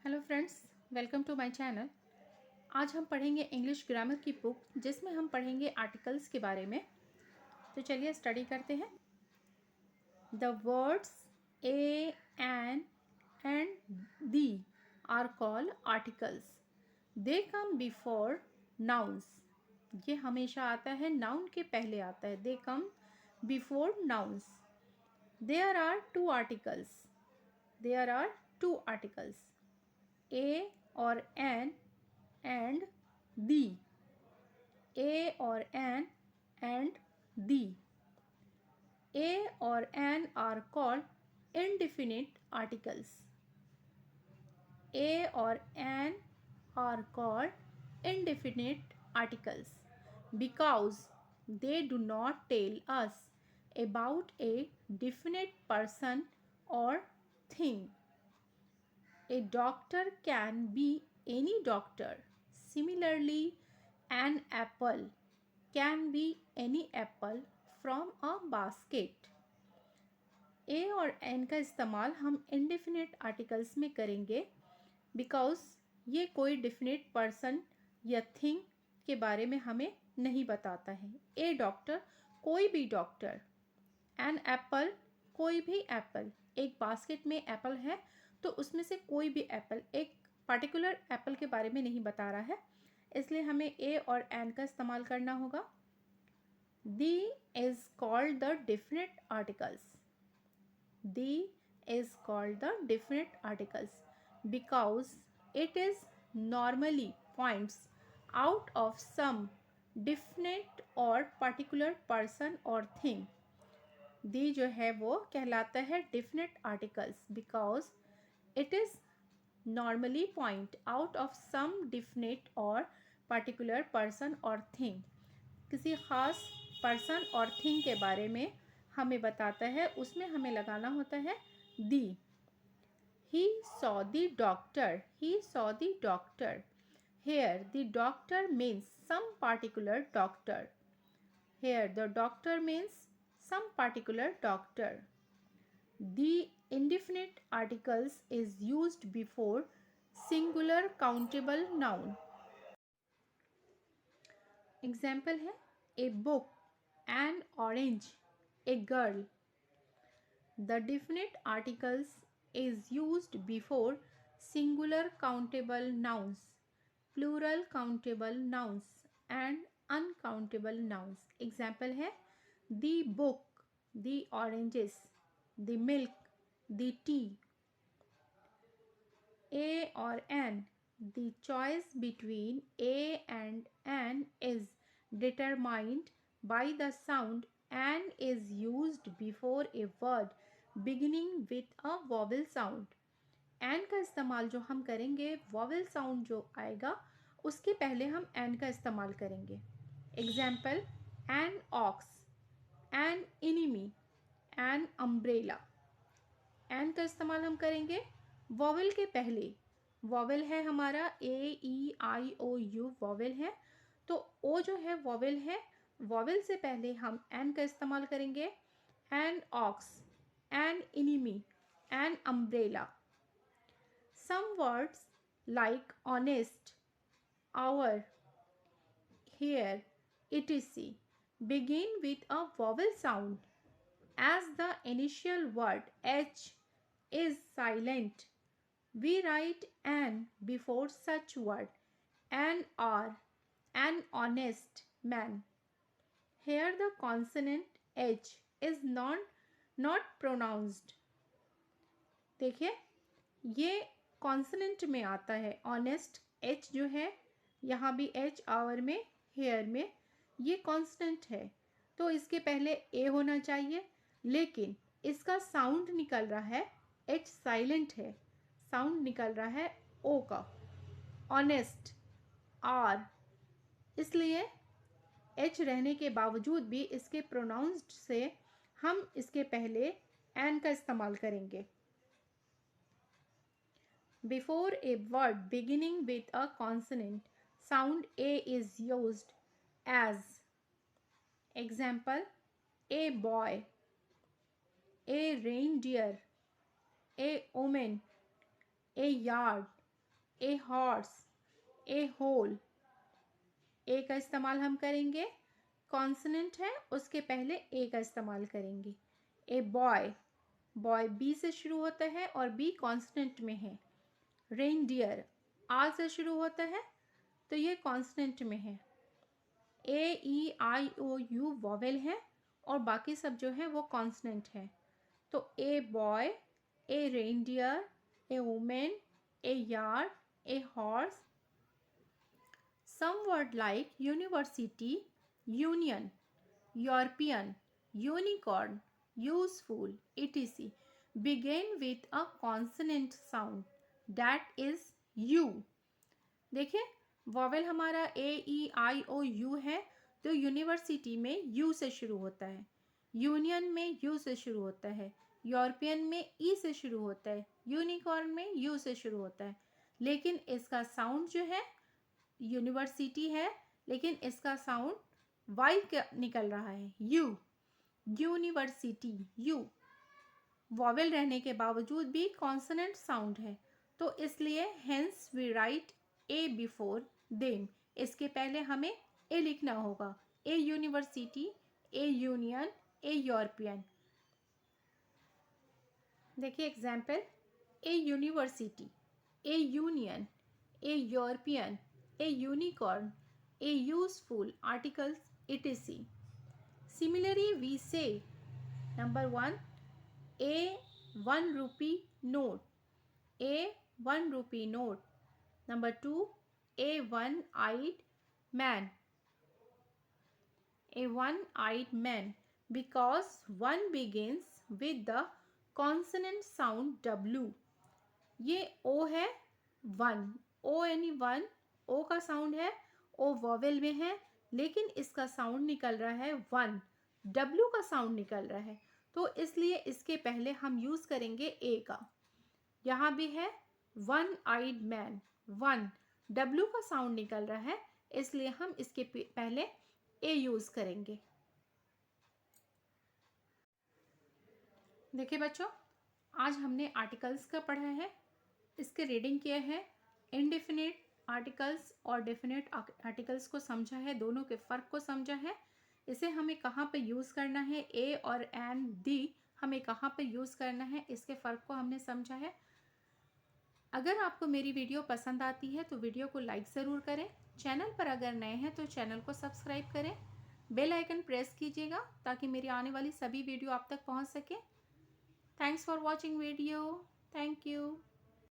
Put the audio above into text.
Hello friends, welcome to my channel. आज हम पढ़ेंगे इंग्लिश ग्रामर की बुक जिसमें हम पढ़ेंगे आर्टिकल्स के बारे में। तो चलिए स्टडी करते हैं। The words a, an and the are called articles. They come before nouns. ये हमेशा आता है, नाउन के पहले आता है। They come before nouns. There are two articles. There are two articles, a or an and the. A or an and the. A or an are called indefinite articles. A or an are called indefinite articles because they do not tell us about a definite person or thing. A doctor can be any doctor. Similarly, an apple can be any apple from a basket. A और N का इस्तेमाल हम indefinite articles में करेंगे because ये कोई definite person या thing के बारे में हमें नहीं बताता है। A डॉक्टर, कोई भी डॉक्टर। An apple, कोई भी एप्पल। एक बास्केट में एप्पल है तो उसमें से कोई भी एप्पल, एक पर्टिकुलर एप्पल के बारे में नहीं बता रहा है, इसलिए हमें ए और एन का इस्तेमाल करना होगा। The is called the definite articles. The is called the definite articles because it is normally points out of some definite और पर्टिकुलर पर्सन और थिंग। दी जो है वो कहलाता है definite articles because it is normally point out of some definite or particular person or thing। किसी ख़ास person और thing के बारे में हमें बताता है, उसमें हमें लगाना होता है the। He saw the doctor। He saw the doctor। Here the doctor means some particular doctor। Here the doctor means some particular doctor। The indefinite articles is used before singular countable noun। Example है a book, an orange, a girl। The definite articles is used before singular countable nouns, plural countable nouns and uncountable nouns। Example है the book, the oranges, the milk, the tea। A or an, the choice between A and an is determined by the sound an is used before a word beginning with a vowel sound। an का इस्तेमाल जो हम करेंगे, vowel sound जो आएगा उसके पहले हम an का इस्तेमाल करेंगे। Example, an ox, an enemy, an umbrella। An का इस्तेमाल हम करेंगे वॉवेल के पहले। वॉवेल है हमारा ए, ई, आई, ओ, यू वॉवेल है, तो ओ जो है वॉवेल है, वॉवेल से पहले हम एन का इस्तेमाल करेंगे। An ox, an enemy, an umbrella. Some words like honest, hour, heir, etc begin with a vowel sound as the initial word H is silent. We write an before such word, an or, an honest man। Here the consonant H is not pronounced। देखिए ये consonant में आता है। Honest H जो है, यहाँ भी H, our में, हेयर में, ये कॉन्स्टेंट है तो इसके पहले ए होना चाहिए, लेकिन इसका साउंड निकल रहा है, एच साइलेंट है, साउंड निकल रहा है ओ का। ऑनेस्ट, आर, इसलिए एच रहने के बावजूद भी इसके प्रोनाउंस्ड से हम इसके पहले एन का इस्तेमाल करेंगे। Before a word beginning with a consonant sound a is used as. Example, a boy, a reindeer, a woman, a yard, a horse, a hole, a का इस्तेमाल हम करेंगे, कॉन्सोनेंट है उसके पहले ए का इस्तेमाल करेंगे। ए बॉय, बॉय बी से शुरू होता है और बी कॉन्सोनेंट में है। रेनडियर आ से शुरू होता है तो ये कॉन्सोनेंट में है। ए ई आई ओ यू वॉवेल है और बाकी सब जो है वो कॉन्सोनेंट है। तो a boy, A reindeer, A women, A yard, a horse. Some word like university, union, European, unicorn, useful, etc. begin with a consonant sound that is U. देखिए वॉवेल हमारा ए ई आई ओ यू है तो यूनिवर्सिटी में you से शुरू होता है, union में यू से शुरू होता है, यूरोपियन में ई से शुरू होता है, यूनिकॉर्न में यू से शुरू होता है। लेकिन इसका साउंड जो है यूनिवर्सिटी है लेकिन इसका साउंड वाई निकल रहा है, यू, यूनिवर्सिटी, यू। वॉवेल रहने के बावजूद भी कॉन्सोनेंट साउंड है तो इसलिए hence we write a before them, इसके पहले हमें ए लिखना होगा। A university, a union, a European. देखिए example, a university, a union, a European, a unicorn, a useful articles, etc. Similarly, we say number 1, a 1 rupee note, a 1 rupee note. Number 2, a one-eyed man, a one-eyed man, because one begins with the consonant sound W. ये O है, one, O यानी one, ओ का sound है, ओ vowel में है लेकिन इसका sound निकल रहा है वन, डब्ल्यू का साउंड निकल रहा है तो इसलिए इसके पहले हम यूज करेंगे ए का। यहाँ भी है one eyed man, one, W का साउंड निकल रहा है इसलिए हम इसके पहले ए यूज करेंगे। देखिए बच्चों, आज हमने आर्टिकल्स का पढ़ा है, इसके रीडिंग किया है, इनडेफिनिट आर्टिकल्स और डेफिनेट आर्टिकल्स को समझा है, दोनों के फ़र्क को समझा है, इसे हमें कहाँ पे यूज़ करना है, ए और एंड दी हमें कहाँ पे यूज़ करना है, इसके फ़र्क को हमने समझा है। अगर आपको मेरी वीडियो पसंद आती है तो वीडियो को लाइक ज़रूर करें, चैनल पर अगर नए हैं तो चैनल को सब्सक्राइब करें, बेल आइकन प्रेस कीजिएगा ताकि मेरी आने वाली सभी वीडियो आप तक पहुँच सके। Thanks for watching video, thank you.